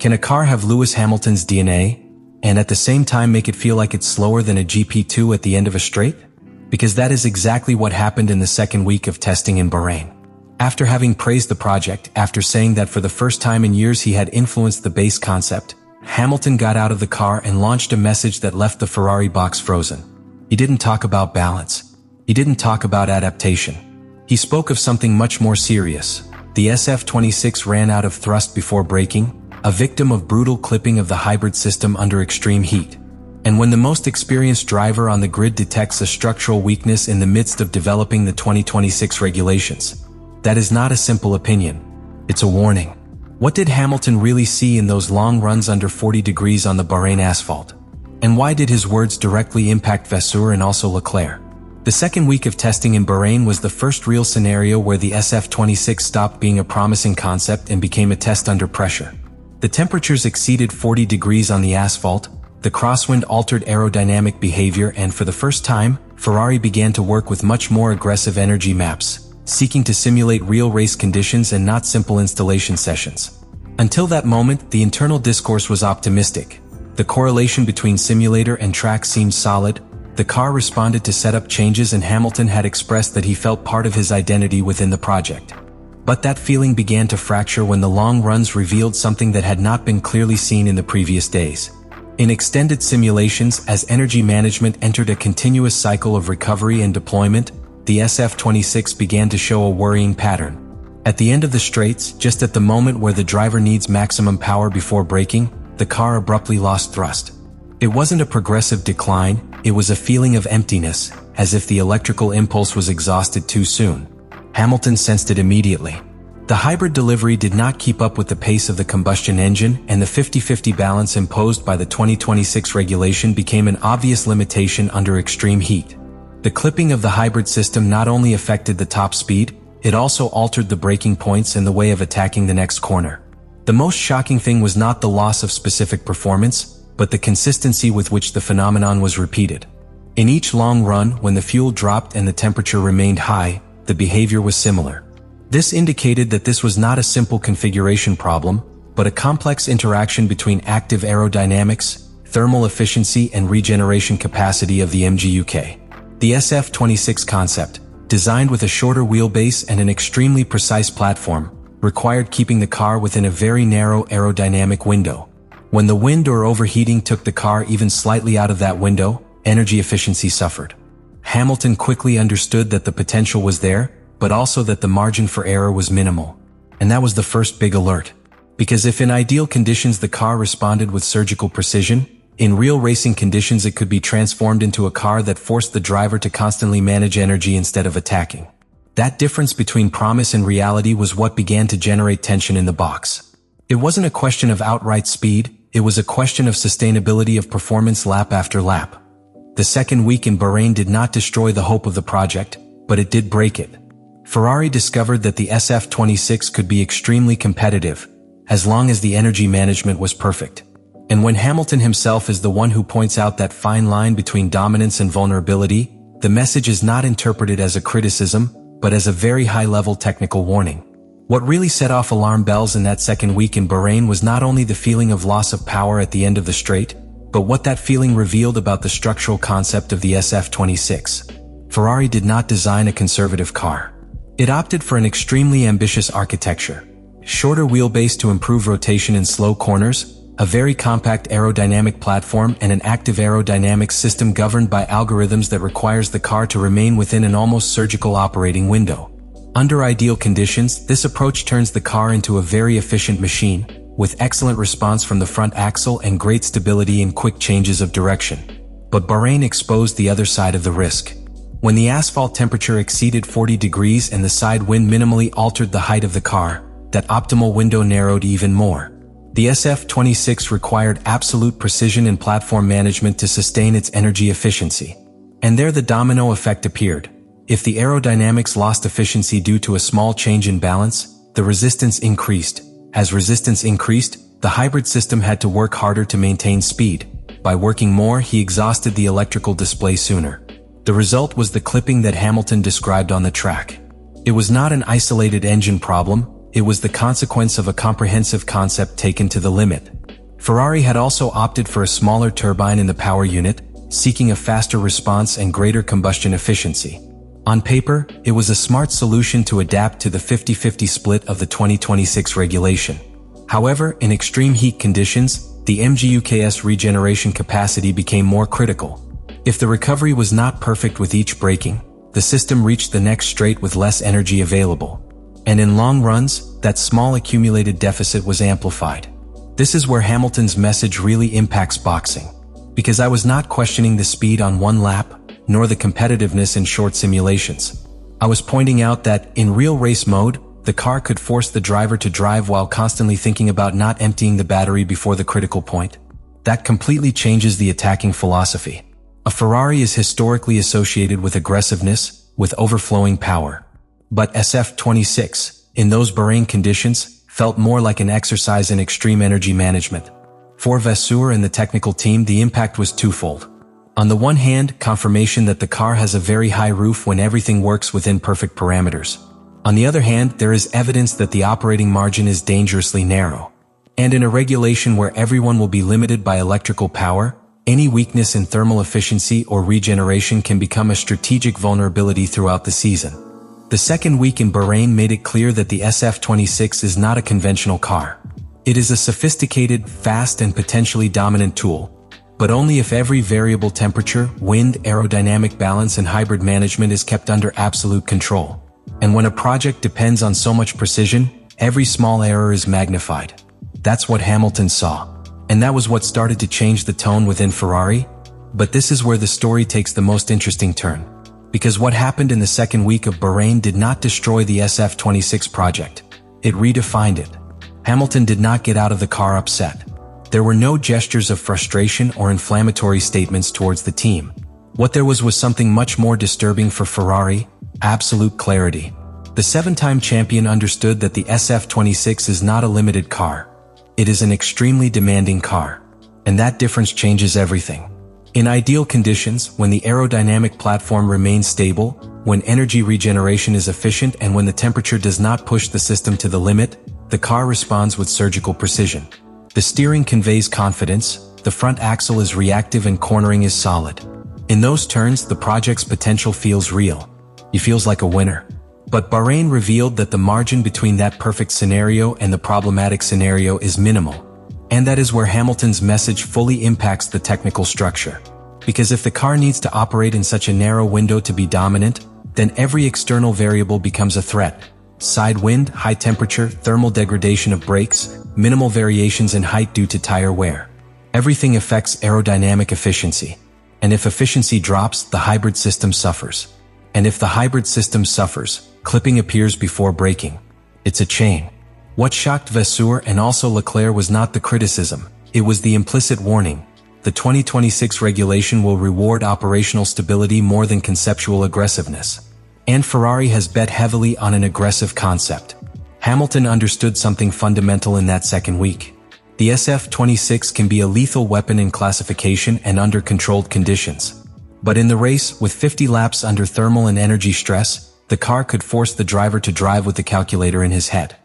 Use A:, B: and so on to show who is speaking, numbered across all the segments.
A: Can a car have Lewis Hamilton's DNA, and at the same time make it feel like it's slower than a GP2 at the end of a straight? Because that is exactly what happened in the second week of testing in Bahrain. After having praised the project, after saying that for the first time in years he had influenced the base concept, Hamilton got out of the car and launched a message that left the Ferrari box frozen. He didn't talk about balance. He didn't talk about adaptation. He spoke of something much more serious. The SF26 ran out of thrust before braking, a victim of brutal clipping of the hybrid system under extreme heat. And when the most experienced driver on the grid detects a structural weakness in the midst of developing the 2026 regulations, that is not a simple opinion. It's a warning. What did Hamilton really see in those long runs under 40 degrees on the Bahrain asphalt? And why did his words directly impact Vasseur and also Leclerc? The second week of testing in Bahrain was the first real scenario where the SF26 stopped being a promising concept and became a test under pressure. The temperatures exceeded 40 degrees on the asphalt, the crosswind altered aerodynamic behavior, and for the first time, Ferrari began to work with much more aggressive energy maps, seeking to simulate real race conditions and not simple installation sessions. Until that moment, the internal discourse was optimistic. The correlation between simulator and track seemed solid. The car responded to setup changes, and Hamilton had expressed that he felt part of his identity within the project. But that feeling began to fracture when the long runs revealed something that had not been clearly seen in the previous days. In extended simulations, as energy management entered a continuous cycle of recovery and deployment, the SF26 began to show a worrying pattern. At the end of the straights, just at the moment where the driver needs maximum power before braking, the car abruptly lost thrust. It wasn't a progressive decline, it was a feeling of emptiness, as if the electrical impulse was exhausted too soon. Hamilton sensed it immediately. The hybrid delivery did not keep up with the pace of the combustion engine, and the 50-50 balance imposed by the 2026 regulation became an obvious limitation under extreme heat. The clipping of the hybrid system not only affected the top speed, it also altered the braking points and the way of attacking the next corner. The most shocking thing was not the loss of specific performance, but the consistency with which the phenomenon was repeated. In each long run, when the fuel dropped and the temperature remained high, the behavior was similar. This indicated that this was not a simple configuration problem, but a complex interaction between active aerodynamics, thermal efficiency, and regeneration capacity of the MGUK. The SF26 concept, designed with a shorter wheelbase and an extremely precise platform, required keeping the car within a very narrow aerodynamic window. When the wind or overheating took the car even slightly out of that window, energy efficiency suffered. Hamilton quickly understood that the potential was there, but also that the margin for error was minimal. And that was the first big alert. Because if in ideal conditions the car responded with surgical precision, in real racing conditions it could be transformed into a car that forced the driver to constantly manage energy instead of attacking. That difference between promise and reality was what began to generate tension in the box. It wasn't a question of outright speed, it was a question of sustainability of performance lap after lap. The second week in Bahrain did not destroy the hope of the project, but it did break it. Ferrari discovered that the SF26 could be extremely competitive, as long as the energy management was perfect. And when Hamilton himself is the one who points out that fine line between dominance and vulnerability, the message is not interpreted as a criticism, but as a very high-level technical warning. What really set off alarm bells in that second week in Bahrain was not only the feeling of loss of power at the end of the straight, but what that feeling revealed about the structural concept of the SF26. Ferrari did not design a conservative car. It opted for an extremely ambitious architecture. Shorter wheelbase to improve rotation in slow corners, a very compact aerodynamic platform, and an active aerodynamics system governed by algorithms that requires the car to remain within an almost surgical operating window. Under ideal conditions, this approach turns the car into a very efficient machine, with excellent response from the front axle and great stability in quick changes of direction. But Bahrain exposed the other side of the risk. When the asphalt temperature exceeded 40 degrees and the side wind minimally altered the height of the car, that optimal window narrowed even more. The SF26 required absolute precision in platform management to sustain its energy efficiency. And there the domino effect appeared. If the aerodynamics lost efficiency due to a small change in balance, the resistance increased. As resistance increased, the hybrid system had to work harder to maintain speed. By working more, he exhausted the electrical display sooner. The result was the clipping that Hamilton described on the track. It was not an isolated engine problem, it was the consequence of a comprehensive concept taken to the limit. Ferrari had also opted for a smaller turbine in the power unit, seeking a faster response and greater combustion efficiency. On paper, it was a smart solution to adapt to the 50-50 split of the 2026 regulation. However, in extreme heat conditions, the MGUK's regeneration capacity became more critical. If the recovery was not perfect with each braking, the system reached the next straight with less energy available. And in long runs, that small accumulated deficit was amplified. This is where Hamilton's message really impacts boxing. Because I was not questioning the speed on one lap, nor the competitiveness in short simulations. I was pointing out that, in real race mode, the car could force the driver to drive while constantly thinking about not emptying the battery before the critical point. That completely changes the attacking philosophy. A Ferrari is historically associated with aggressiveness, with overflowing power. But SF26, in those Bahrain conditions, felt more like an exercise in extreme energy management. For Vasseur and the technical team, the impact was twofold. On the one hand, confirmation that the car has a very high roof when everything works within perfect parameters. On the other hand, there is evidence that the operating margin is dangerously narrow. And in a regulation where everyone will be limited by electrical power, any weakness in thermal efficiency or regeneration can become a strategic vulnerability throughout the season. The second week in Bahrain made it clear that the SF26 is not a conventional car. It is a sophisticated, fast and potentially dominant tool, but only if every variable temperature, wind, aerodynamic balance and hybrid management is kept under absolute control. And when a project depends on so much precision, every small error is magnified. That's what Hamilton saw. And that was what started to change the tone within Ferrari. But this is where the story takes the most interesting turn. Because what happened in the second week of Bahrain did not destroy the SF26 project. It redefined it. Hamilton did not get out of the car upset. There were no gestures of frustration or inflammatory statements towards the team. What there was something much more disturbing for Ferrari: absolute clarity. The 7-time champion understood that the SF26 is not a limited car. It is an extremely demanding car. And that difference changes everything. In ideal conditions, when the aerodynamic platform remains stable, when energy regeneration is efficient and when the temperature does not push the system to the limit, the car responds with surgical precision. The steering conveys confidence, the front axle is reactive and cornering is solid. In those turns, the project's potential feels real. It feels like a winner. But Bahrain revealed that the margin between that perfect scenario and the problematic scenario is minimal. And that is where Hamilton's message fully impacts the technical structure. Because if the car needs to operate in such a narrow window to be dominant, then every external variable becomes a threat. Side wind, high temperature, thermal degradation of brakes, minimal variations in height due to tire wear. Everything affects aerodynamic efficiency. And if efficiency drops, the hybrid system suffers. And if the hybrid system suffers, clipping appears before braking. It's a chain. What shocked Vasseur and also Leclerc was not the criticism, it was the implicit warning. The 2026 regulation will reward operational stability more than conceptual aggressiveness. And Ferrari has bet heavily on an aggressive concept. Hamilton understood something fundamental in that second week. The SF26 can be a lethal weapon in classification and under controlled conditions. But in the race, with 50 laps under thermal and energy stress, the car could force the driver to drive with the calculator in his head.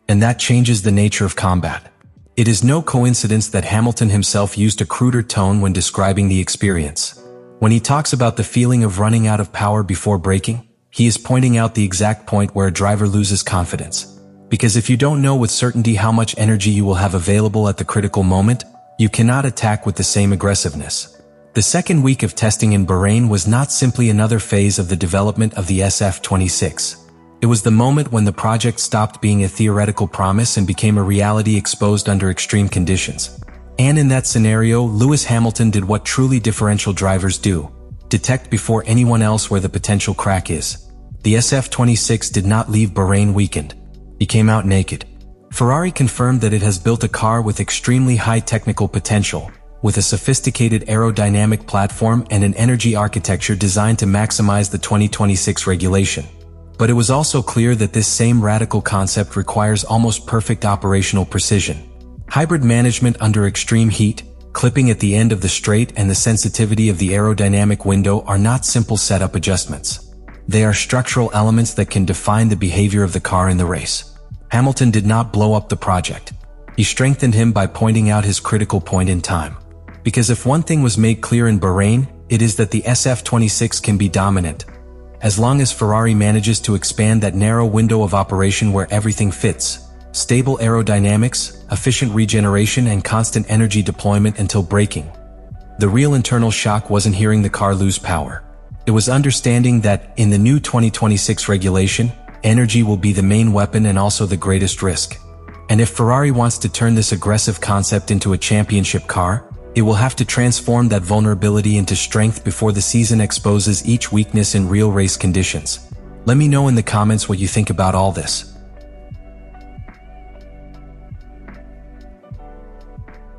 A: And that changes the nature of combat. It is no coincidence that Hamilton himself used a cruder tone when describing the experience. When he talks about the feeling of running out of power before braking, he is pointing out the exact point where a driver loses confidence. Because if you don't know with certainty how much energy you will have available at the critical moment, you cannot attack with the same aggressiveness. The second week of testing in Bahrain was not simply another phase of the development of the SF26. It was the moment when the project stopped being a theoretical promise and became a reality exposed under extreme conditions. And in that scenario, Lewis Hamilton did what truly differential drivers do: detect before anyone else where the potential crack is. The SF26 did not leave Bahrain weakened. He came out naked. Ferrari confirmed that it has built a car with extremely high technical potential, with a sophisticated aerodynamic platform and an energy architecture designed to maximize the 2026 regulation. But it was also clear that this same radical concept requires almost perfect operational precision. Hybrid management under extreme heat, clipping at the end of the straight and the sensitivity of the aerodynamic window are not simple setup adjustments. They are structural elements that can define the behavior of the car in the race. Hamilton did not blow up the project. He strengthened him by pointing out his critical point in time. Because if one thing was made clear in Bahrain, it is that the SF26 can be dominant. As long as Ferrari manages to expand that narrow window of operation where everything fits. Stable aerodynamics, efficient regeneration and constant energy deployment until braking. The real internal shock wasn't hearing the car lose power. It was understanding that, in the new 2026 regulation, energy will be the main weapon and also the greatest risk. And if Ferrari wants to turn this aggressive concept into a championship car, it will have to transform that vulnerability into strength before the season exposes each weakness in real race conditions. Let me know in the comments what you think about all this.